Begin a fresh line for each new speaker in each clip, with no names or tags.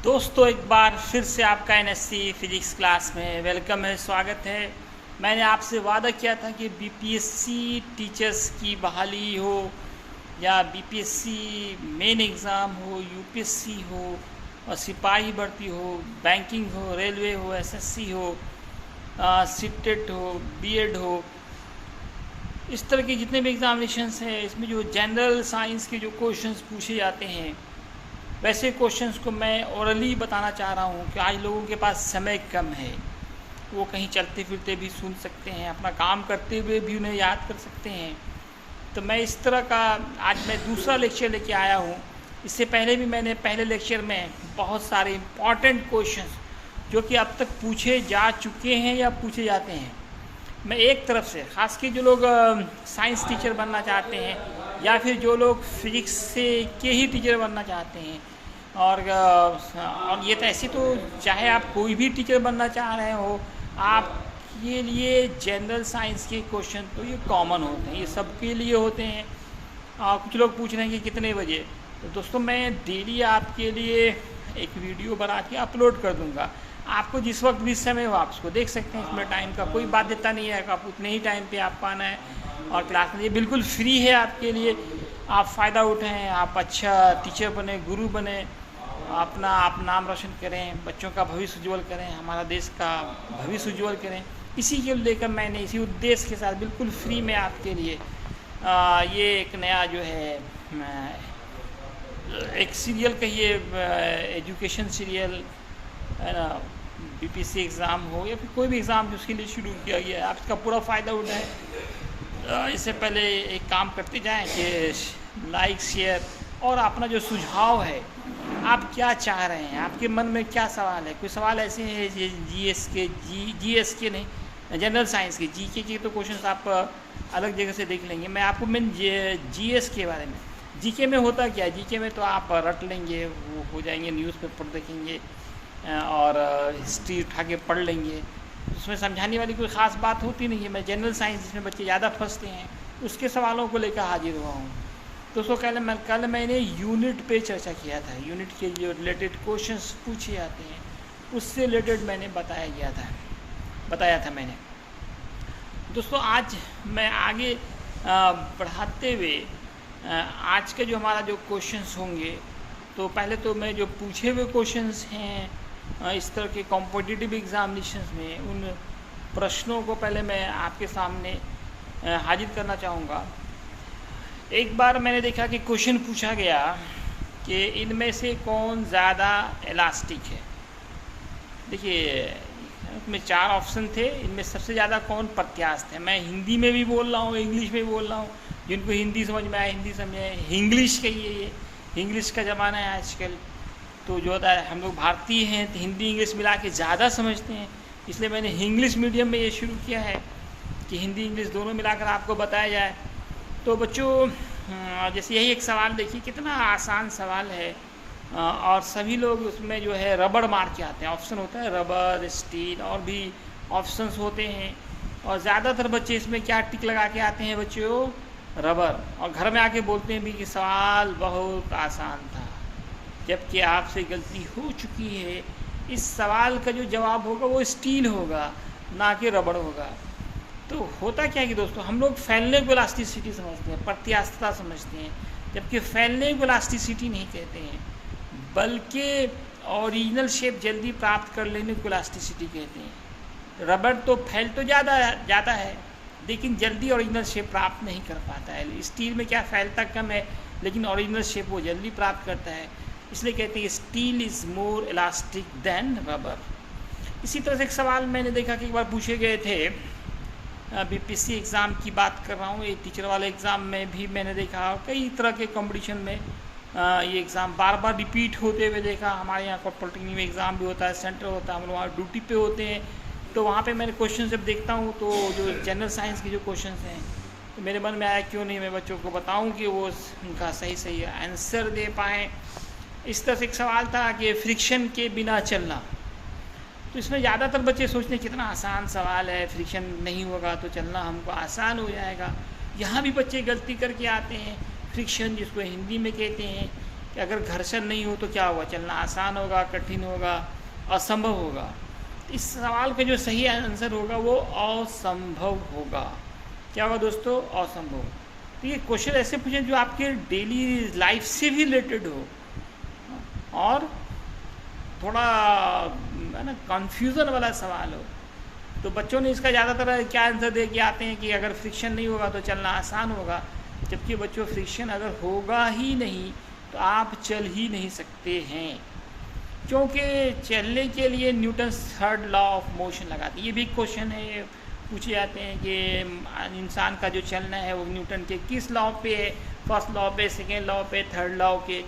दोस्तों एक बार फिर से आपका एनएससी फिजिक्स क्लास में वेलकम है, स्वागत है। मैंने आपसे वादा किया था कि बीपीएससी टीचर्स की बहाली हो या बीपीएससी मेन एग्ज़ाम हो, यूपीएससी हो और सिपाही भर्ती हो, बैंकिंग हो, रेलवे हो, एसएससी हो, सीटेट हो, बीएड हो, इस तरह के जितने भी एग्ज़ामिनेशंस हैं इसमें जो जनरल साइंस के जो क्वेश्चंस पूछे जाते हैं वैसे क्वेश्चंस को मैं ओरली बताना चाह रहा हूँ कि आज लोगों के पास समय कम है, वो कहीं चलते फिरते भी सुन सकते हैं, अपना काम करते हुए भी उन्हें याद कर सकते हैं। तो मैं इस तरह का आज मैं दूसरा लेक्चर लेके आया हूँ। इससे पहले भी मैंने पहले लेक्चर में बहुत सारे इम्पॉर्टेंट क्वेश्चंस जो कि अब तक पूछे जा चुके हैं या पूछे जाते हैं, मैं एक तरफ से ख़ास के जो लोग साइंस टीचर बनना चाहते हैं या फिर जो लोग फिजिक्स से के ही टीचर बनना चाहते हैं और ये तो ऐसी तो चाहे आप कोई भी टीचर बनना चाह रहे हो, आपके लिए जनरल साइंस के क्वेश्चन तो ये कॉमन होते हैं, ये सबके लिए होते हैं। कुछ लोग पूछ रहे हैं कि कितने बजे, तो दोस्तों मैं डेली आपके लिए एक वीडियो बना के अपलोड कर दूँगा। आपको जिस वक्त भी समय हो आप उसको देख सकते हैं, इसमें टाइम का कोई बाध्यता नहीं है, आप उतने ही टाइम पे आपको आना है और क्लास में ये बिल्कुल फ्री है आपके लिए। आप फ़ायदा उठाएं, आप अच्छा टीचर बने, गुरु बने, अपना आप नाम रोशन करें, बच्चों का भविष्य उज्ज्वल करें, हमारा देश का भविष्य उज्ज्वल करें। इसी के लेकर मैंने इसी उद्देश्य के साथ बिल्कुल फ्री में आपके लिए ये एक नया जो है एक सीरियल कहिए, एजुकेशन सीरियल है ना, बीपीएससी एग्ज़ाम हो या फिर कोई भी एग्ज़ाम उसके लिए शुरू किया गया है। आप इसका पूरा फ़ायदा उठाएं। इससे पहले एक काम करते जाएं कि लाइक शेयर और अपना जो सुझाव है, आप क्या चाह रहे हैं, आपके मन में क्या सवाल है। कोई सवाल ऐसे हैं जीएस के नहीं, जनरल साइंस के, जीके के तो क्वेश्चंस आप अलग जगह से देख लेंगे। मैं आपको जीएस के बारे में, जीके में होता क्या है, जीके में तो आप रट लेंगे, वो हो जाएंगे, न्यूज़पेपर देखेंगे और हिस्ट्री उठा के पढ़ लेंगे, उसमें समझाने वाली कोई ख़ास बात होती नहीं है। मैं जनरल साइंस जिसमें बच्चे ज़्यादा फंसते हैं उसके सवालों को लेकर हाजिर हुआ हूँ। दोस्तों कल मैंने यूनिट पे चर्चा किया था, यूनिट के जो रिलेटेड क्वेश्चंस पूछे जाते हैं उससे रिलेटेड मैंने बताया था मैंने। दोस्तों आज मैं आगे बढ़ाते हुए आज के जो हमारा जो क्वेश्चंस होंगे, तो पहले तो मैं जो पूछे हुए क्वेश्चंस हैं इस तरह के कॉम्पिटिटिव एग्ज़ामिनेशंस में, उन प्रश्नों को पहले मैं आपके सामने हाजिर करना चाहूँगा। एक बार मैंने देखा कि क्वेश्चन पूछा गया कि इनमें से कौन ज़्यादा इलास्टिक है। देखिए इसमें 4 ऑप्शन थे, इनमें सबसे ज़्यादा कौन प्रत्यास्थ है। मैं हिंदी में भी बोल रहा हूँ, इंग्लिश में भी बोल रहा हूँ, जिनको हिंदी समझ में आए हिंदी समझे, इंग्लिश कहिए, ये इंग्लिश का ज़माना है आजकल। तो जो होता है हम लोग भारतीय हैं तो हिंदी इंग्लिश मिला के ज़्यादा समझते हैं, इसलिए मैंने इंग्लिश मीडियम में ये शुरू किया है कि हिंदी इंग्लिश दोनों मिलाकर आपको बताया जाए। तो बच्चों जैसे यही एक सवाल देखिए, कितना आसान सवाल है और सभी लोग उसमें जो है रबड़ मार के आते हैं। ऑप्शन होता है रबर, स्टील और भी ऑप्शंस होते हैं, और ज़्यादातर बच्चे इसमें क्या टिक लगा के आते हैं बच्चों, रबर, और घर में आके बोलते हैं भी कि सवाल बहुत आसान था, जबकि आपसे गलती हो चुकी है। इस सवाल का जो जवाब होगा वो स्टील होगा, ना कि रबड़ होगा। तो होता क्या है कि दोस्तों हम लोग फैलने को इलास्टिसिटी समझते हैं, प्रत्यास्थता समझते हैं, जबकि फैलने को इलास्टिसिटी नहीं कहते हैं, बल्कि ओरिजिनल शेप जल्दी प्राप्त कर लेने को इलास्टिसिटी कहते हैं। रबड़ तो फैल तो ज़्यादा जाता है लेकिन जल्दी ओरिजिनल शेप प्राप्त नहीं कर पाता है। स्टील में क्या फैलता कम है लेकिन ओरिजिनल शेप वो जल्दी प्राप्त करता है, इसलिए कहते हैं steel is more elastic than rubber. इसी तरह से एक सवाल मैंने देखा कि एक बार पूछे गए थे, बीपीएससी एग्ज़ाम की बात कर रहा हूँ, ये टीचर वाले एग्ज़ाम में भी मैंने देखा, कई तरह के कंपटीशन में ये एग्ज़ाम बार बार रिपीट होते हुए देखा। हमारे यहाँ पॉलिटेक्निक में एग्ज़ाम भी होता है, सेंटर होता है, हम लोग वहाँ ड्यूटी पे होते हैं, तो वहाँ पे मैंने क्वेश्चन जब देखता हूँ तो जो जनरल साइंस के जो क्वेश्चंस हैं, तो मेरे मन में आया क्यों नहीं मैं बच्चों को बताऊँ कि वो उनका सही आंसर दे पाएँ। इस तरह से एक सवाल था कि फ्रिक्शन के बिना चलना, तो इसमें ज़्यादातर बच्चे सोचते हैं कितना आसान सवाल है, फ्रिक्शन नहीं होगा तो चलना हमको आसान हो जाएगा। यहाँ भी बच्चे गलती करके आते हैं। फ्रिक्शन जिसको हिंदी में कहते हैं कि अगर घर्षण नहीं हो तो क्या होगा, चलना आसान होगा, कठिन होगा, असंभव होगा। इस सवाल का जो सही आंसर होगा वो असंभव होगा। क्या होगा दोस्तों, असंभव। तो ये क्वेश्चन ऐसे पूछे जो आपके डेली लाइफ से भी रिलेटेड हो और थोड़ा है ना कन्फ्यूज़न वाला सवाल हो। तो बच्चों ने इसका ज़्यादातर क्या आंसर दे के आते हैं कि अगर फ्रिक्शन नहीं होगा तो चलना आसान होगा, जबकि बच्चों फ्रिक्शन अगर होगा ही नहीं तो आप चल ही नहीं सकते हैं, क्योंकि चलने के लिए Newton third law of motion लगाते हैं। ये भी क्वेश्चन है, पूछे जाते हैं कि इंसान का जो चलना है वो न्यूटन के किस लॉ पे है, फर्स्ट लॉ पे, सेकेंड लॉ पे, थर्ड लॉ के।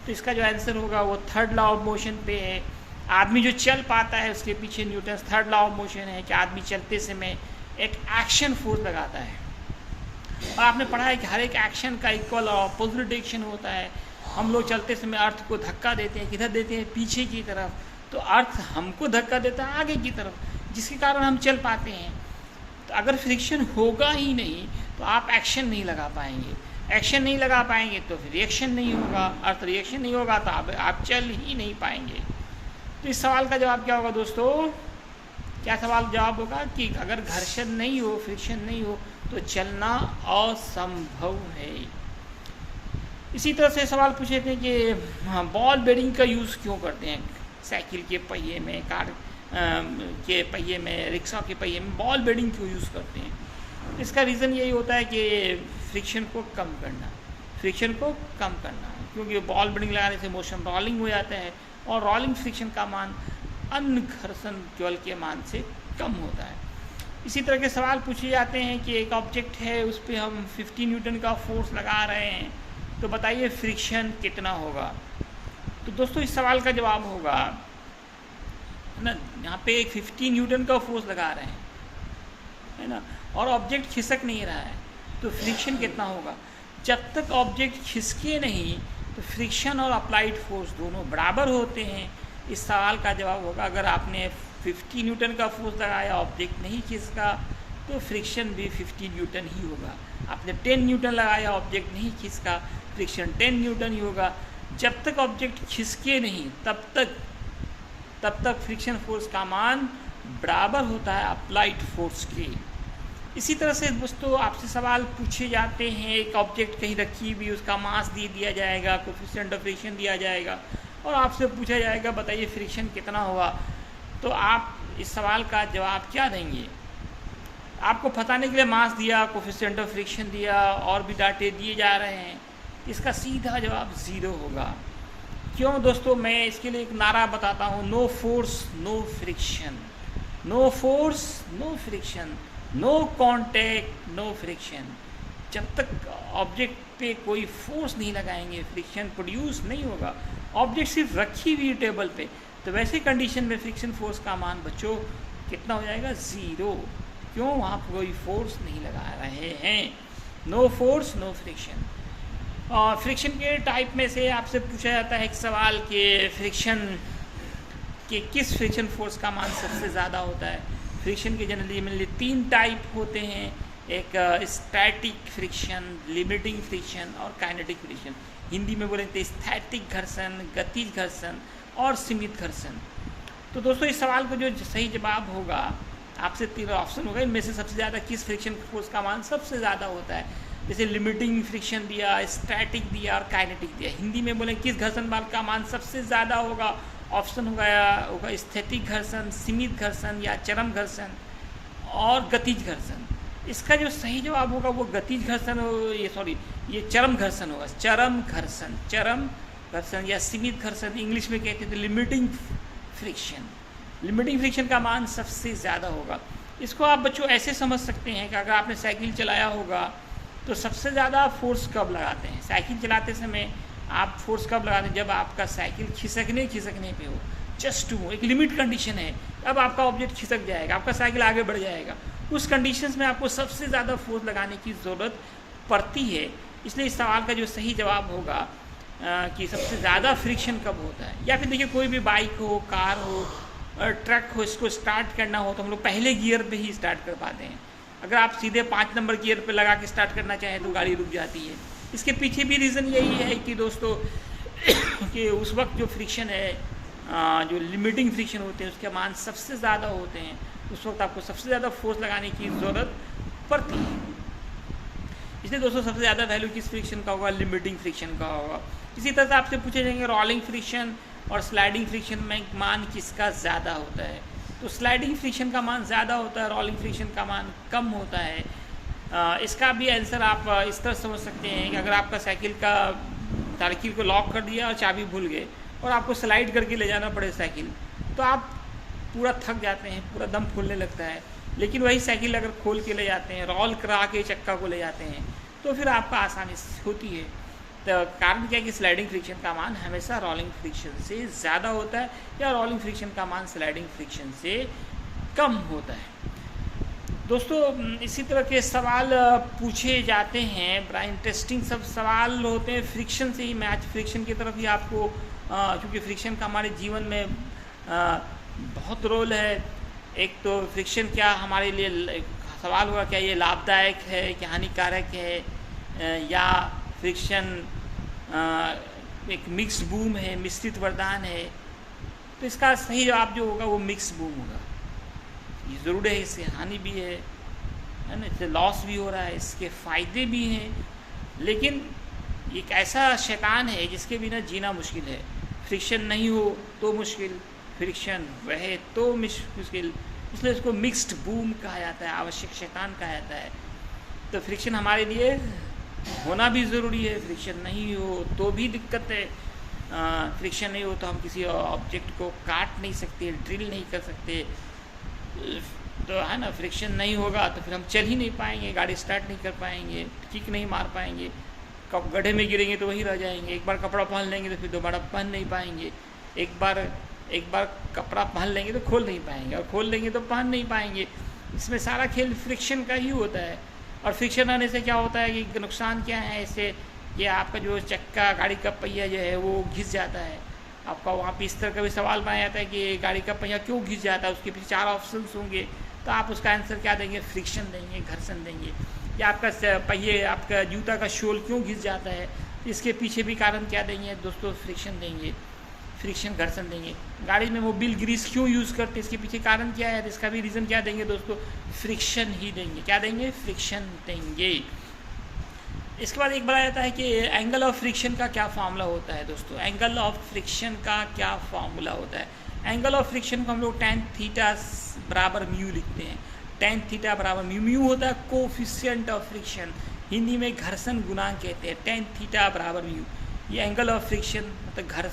तो इसका जो आंसर होगा वो थर्ड लॉ ऑफ मोशन पे है। आदमी जो चल पाता है उसके पीछे Newton third law of motion है कि आदमी चलते समय एक एक्शन फोर्स लगाता है। और आपने पढ़ा है कि हर एक एक्शन का इक्वल और अपोजिट डायरेक्शन होता है। हम लोग चलते समय अर्थ को धक्का देते हैं, किधर देते हैं, पीछे की तरफ। तो अर्थ हमको धक्का देता है आगे की तरफ, जिसके कारण हम चल पाते हैं। तो अगर फ्रिक्शन होगा ही नहीं तो आप एक्शन नहीं लगा पाएंगे, एक्शन नहीं लगा पाएंगे तो फिर रिएक्शन नहीं होगा, अर्थ रिएक्शन नहीं होगा तो आप चल ही नहीं पाएंगे। तो इस सवाल का जवाब क्या होगा दोस्तों, क्या सवाल जवाब होगा कि अगर घर्षण नहीं हो, फ्रिक्शन नहीं हो तो चलना असंभव है। इसी तरह से सवाल पूछे थे कि बॉल बेरिंग का यूज़ क्यों करते हैं साइकिल के पहिए में, कार के पहिए में, रिक्शा के पहिए में बॉल बेरिंग क्यों यूज़ करते हैं। इसका रीज़न यही होता है कि फ्रिक्शन को कम करना, फ्रिक्शन को कम करना, क्योंकि बॉल बेरिंग लगाने से मोशन रोलिंग हो जाता है और रोलिंग फ्रिक्शन का मान अन्य घर्षण बल के मान से कम होता है। इसी तरह के सवाल पूछे जाते हैं कि एक ऑब्जेक्ट है, उस पर हम 50 न्यूटन का फोर्स लगा रहे हैं, तो बताइए फ्रिक्शन कितना होगा। तो दोस्तों इस सवाल का जवाब होगा ना, यहाँ पे एक 50 न्यूटन का फोर्स लगा रहे हैं, है ना, और ऑब्जेक्ट खिसक नहीं रहा है, तो फ्रिक्शन कितना होगा। जब तक ऑब्जेक्ट खिसके नहीं तो फ्रिक्शन और अप्लाइड फोर्स दोनों बराबर होते हैं। इस सवाल का जवाब होगा अगर आपने 50 न्यूटन का फोर्स लगाया, ऑब्जेक्ट नहीं खिसका, तो फ्रिक्शन भी 50 न्यूटन ही होगा। आपने 10 न्यूटन लगाया, ऑब्जेक्ट नहीं खिसका, फ्रिक्शन 10 न्यूटन ही होगा। जब तक ऑब्जेक्ट खिसके नहीं तब तक फ्रिक्शन फोर्स का मान बराबर होता है अप्लाइड फोर्स के। इसी तरह से दोस्तों आपसे सवाल पूछे जाते हैं, एक ऑब्जेक्ट कहीं रखी हुई, उसका मास दे दिया जाएगा, कोएफिशिएंट ऑफ फ्रिक्शन दिया जाएगा और आपसे पूछा जाएगा बताइए फ्रिक्शन कितना होगा। तो आप इस सवाल का जवाब क्या देंगे। आपको बताने के लिए मास दिया, कोएफिशिएंट ऑफ फ्रिक्शन दिया और भी डाटे दिए जा रहे हैं, इसका सीधा जवाब 0 होगा। क्यों दोस्तों, मैं इसके लिए एक नारा बताता हूँ, no force no friction, no force no friction, no contact no friction. जब तक ऑब्जेक्ट पे कोई फोर्स नहीं लगाएंगे फ्रिक्शन प्रोड्यूस नहीं होगा। ऑब्जेक्ट सिर्फ रखी हुई टेबल पे, तो वैसे कंडीशन में फ्रिक्शन फोर्स का मान बच्चों कितना हो जाएगा, 0। क्यों, वहाँ पर कोई फोर्स नहीं लगा रहे हैं। No force no friction. और फ्रिक्शन के टाइप में से आपसे पूछा जाता है एक सवाल कि फ्रिक्शन के किस फ्रिक्शन फोर्स का मान सबसे ज़्यादा होता है। फ्रिक्शन के जनरली 3 टाइप होते हैं, एक स्टैटिक फ्रिक्शन, लिमिटिंग फ्रिक्शन और काइनेटिक फ्रिक्शन। हिंदी में बोले तो स्थैतिक घर्षण, गतिज घर्षण और सीमित घर्षण। तो दोस्तों इस सवाल को जो सही जवाब होगा, आपसे 3 ऑप्शन होगा, इनमें से सबसे ज़्यादा किस फ्रिक्शन फोर्स का मान सबसे ज़्यादा होता है। जैसे लिमिटिंग फ्रिक्शन दिया, स्टैटिक दिया और काइनेटिक दिया। हिंदी में बोले किस घर्षण बल का मान सबसे ज़्यादा होगा, ऑप्शन होगा स्थैतिक घर्षण, सीमित घर्षण या चरम घर्षण और गतिज घर्षण। इसका जो सही जवाब होगा वो गतिज घर्षण, ये चरम घर्षण होगा। चरम घर्षण या सीमित घर्षण इंग्लिश में कहते थे लिमिटिंग फ्रिक्शन। लिमिटिंग फ्रिक्शन का मान सबसे ज़्यादा होगा। इसको आप बच्चों ऐसे समझ सकते हैं कि अगर आपने साइकिल चलाया होगा तो सबसे ज़्यादा फोर्स कब लगाते हैं। साइकिल चलाते समय आप फोर्स कब लगाते हैं, जब आपका साइकिल खिसकने पे हो, जस्ट टू एक लिमिट कंडीशन है, अब आपका ऑब्जेक्ट खिसक जाएगा, आपका साइकिल आगे बढ़ जाएगा, उस कंडीशंस में आपको सबसे ज़्यादा फोर्स लगाने की ज़रूरत पड़ती है। इसलिए इस सवाल का जो सही जवाब होगा कि सबसे ज़्यादा फ्रिक्शन कब होता है। या फिर देखिए कोई भी बाइक हो, कार हो, ट्रक हो, इसको स्टार्ट करना हो तो हम लोग पहले गियर पे ही स्टार्ट कर पाते हैं। अगर आप सीधे 5 नंबर गियर पे लगा के स्टार्ट करना चाहें तो गाड़ी रुक जाती है। इसके पीछे भी रीज़न यही है कि दोस्तों कि उस वक्त जो फ्रिक्शन है, जो लिमिटिंग फ्रिक्शन होते हैं उसके मान सबसे ज़्यादा होते हैं, उस वक्त आपको सबसे ज़्यादा फोर्स लगाने की ज़रूरत पड़ती है। इसलिए दोस्तों सबसे ज़्यादा वैल्यू किस फ्रिक्शन का होगा? लिमिटिंग फ्रिक्शन का होगा। इसी तरह से आपसे पूछे जाएंगे रोलिंग फ्रिक्शन और स्लाइडिंग फ्रिक्शन में मान किसका ज़्यादा होता है? तो स्लाइडिंग फ्रिक्शन का मान ज़्यादा होता है, रोलिंग फ्रिक्शन का मान कम होता है। इसका भी आंसर आप इस तरह समझ सकते हैं कि अगर आपका साइकिल का साइकिल को लॉक कर दिया और चाबी भूल गए और आपको स्लाइड करके ले जाना पड़े साइकिल, तो आप पूरा थक जाते हैं, पूरा दम फूलने लगता है। लेकिन वही साइकिल अगर खोल के ले जाते हैं, रोल करा के चक्का को ले जाते हैं, तो फिर आपका आसानी होती है। तो कारण क्या है कि स्लाइडिंग फ्रिक्शन का मान हमेशा रोलिंग फ्रिक्शन से ज़्यादा होता है या रोलिंग फ्रिक्शन का मान स्लाइडिंग फ्रिक्शन से कम होता है। दोस्तों इसी तरह के सवाल पूछे जाते हैं, बड़ा इंटरेस्टिंग सब सवाल होते हैं फ्रिक्शन से ही। मैच फ्रिक्शन की तरफ ही आपको, क्योंकि फ्रिक्शन का हमारे जीवन में बहुत रोल है। एक तो फ्रिक्शन क्या हमारे लिए सवाल होगा, क्या ये लाभदायक है, क्या हानिकारक है, या फ्रिक्शन एक मिक्स बूम है, मिश्रित वरदान है? तो इसका सही जवाब जो होगा वो मिक्स बूम होगा। ये ज़रूर है, इससे हानि भी है ना, इससे लॉस भी हो रहा है, इसके फ़ायदे भी हैं, लेकिन एक ऐसा शैतान है जिसके बिना जीना मुश्किल है। फ्रिक्शन नहीं हो तो मुश्किल, फ्रिक्शन रहे तो मुश्किल, इसलिए इसको मिक्स्ड बूम कहा जाता है, आवश्यक शैतान कहा जाता है। तो फ्रिक्शन हमारे लिए होना भी ज़रूरी है, फ्रिक्शन नहीं हो तो भी दिक्कत है। फ्रिक्शन नहीं हो तो हम किसी ऑब्जेक्ट को काट नहीं सकते, ड्रिल नहीं कर सकते, तो है ना। फ्रिक्शन नहीं होगा तो फिर हम चल ही नहीं पाएंगे, गाड़ी स्टार्ट नहीं कर पाएंगे, किक नहीं मार पाएंगे, कब गड्ढे में गिरेंगे तो वहीं रह जाएंगे। एक बार कपड़ा पहन लेंगे तो फिर दोबारा पहन नहीं पाएंगे, एक बार कपड़ा पहन लेंगे तो खोल नहीं पाएंगे, और खोल लेंगे तो पहन नहीं पाएंगे। इसमें सारा खेल फ्रिक्शन का ही होता है। और फ्रिक्शन आने से क्या होता है कि नुकसान क्या है इससे, कि आपका जो चक्का, गाड़ी का पहिया जो है वो घिस जाता है। आपका वहाँ पे इस तरह का भी सवाल बनाया जाता है कि गाड़ी का पहिया क्यों घिस जाता है, उसके पीछे 4 ऑप्शंस होंगे, तो आप उसका आंसर क्या देंगे? फ्रिक्शन देंगे, घर्षण देंगे। या आपका पहिए, आपका जूता का शोल क्यों घिस जाता है, इसके पीछे भी कारण क्या देंगे दोस्तों? फ्रिक्शन देंगे, फ्रिक्शन, घर्षण देंगे। गाड़ी में मोबिल ग्रीस क्यों यूज़ करते हैं, इसके पीछे कारण क्या है, इसका भी रीज़न क्या देंगे दोस्तों? फ्रिक्शन ही देंगे। क्या देंगे? फ्रिक्शन देंगे। इसके बाद एक बताया जाता है कि एंगल ऑफ फ्रिक्शन का क्या फार्मूला होता है दोस्तों? एंगल ऑफ फ्रिक्शन का क्या फार्मूला होता है? एंगल ऑफ फ्रिक्शन को हम लोग tan थीटा बराबर म्यू लिखते हैं। tan थीटा बराबर म्यू, म्यू होता है कोफिशिएंट ऑफ फ्रिक्शन, हिंदी में घर्षण गुणांक कहते हैं। tan थीटा बराबर म्यू, ये एंगल ऑफ फ्रिक्शन मतलब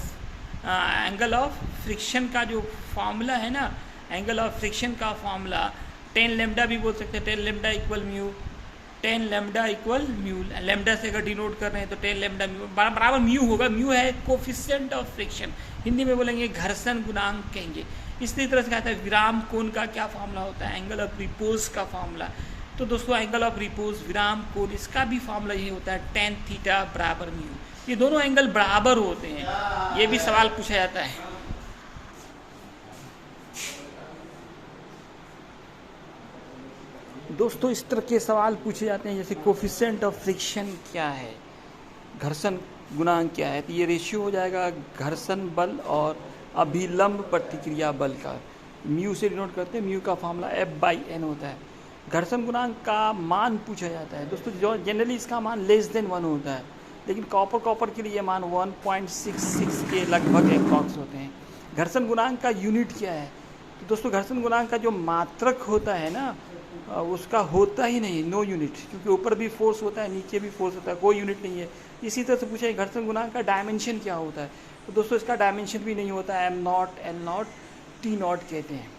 एंगल ऑफ फ्रिक्शन का जो फार्मूला है ना, एंगल ऑफ फ्रिक्शन का फार्मूला tan लैम्डा भी बोल सकते हैं, tan lambda equal mu, tan lambda equal mu. Lambda से अगर डिनोट कर रहे हैं तो tan लैम्डा म्यू बराबर म्यू होगा। म्यू है कोफिशिएंट ऑफ फ्रिक्शन, हिंदी में बोलेंगे घर्षण गुणांक कहेंगे। इसी तरह से कहता है विराम कोण का क्या फार्मूला होता है? एंगल ऑफ रिपोज का फार्मूला। तो दोस्तों एंगल ऑफ रिपोज, विराम कोण, इसका भी फार्मूला ये होता है tan थीटा बराबर म्यू। ये दोनों एंगल बराबर होते हैं, ये भी सवाल पूछा जाता है। दोस्तों इस तरह के सवाल पूछे जाते हैं, जैसे कोफिशिएंट ऑफ फ्रिक्शन क्या है, घर्षण गुणांक क्या है, तो ये रेशियो हो जाएगा घर्षण बल और अभिलंब प्रतिक्रिया बल का। म्यू से डिनोट करते हैं, म्यू का फार्मूला F/N होता है। घर्षण गुणांक का मान पूछा जाता है दोस्तों, जो जनरली इसका मान <1 होता है, लेकिन कॉपर के लिए ये मान 1.66 के लगभग एप्रॉक्स होते हैं। घर्षण गुणांक का यूनिट क्या है? तो दोस्तों घर्षण गुणांक का जो मात्रक होता है ना, उसका होता ही नहीं, नो यूनिट, क्योंकि ऊपर भी फोर्स होता है, नीचे भी फोर्स होता है, कोई यूनिट नहीं है। इसी तरह से पूछा है घर्षण गुणांक का डायमेंशन क्या होता है? तो दोस्तों इसका डायमेंशन भी नहीं होता है, m0, L0, T0 कहते हैं।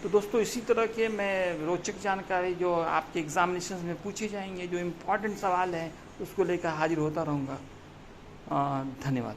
तो दोस्तों इसी तरह के मैं रोचक जानकारी जो आपके एग्जामिनेशन में पूछे जाएंगे, जो इम्पोर्टेंट सवाल हैं, उसको लेकर हाजिर होता रहूँगा। धन्यवाद।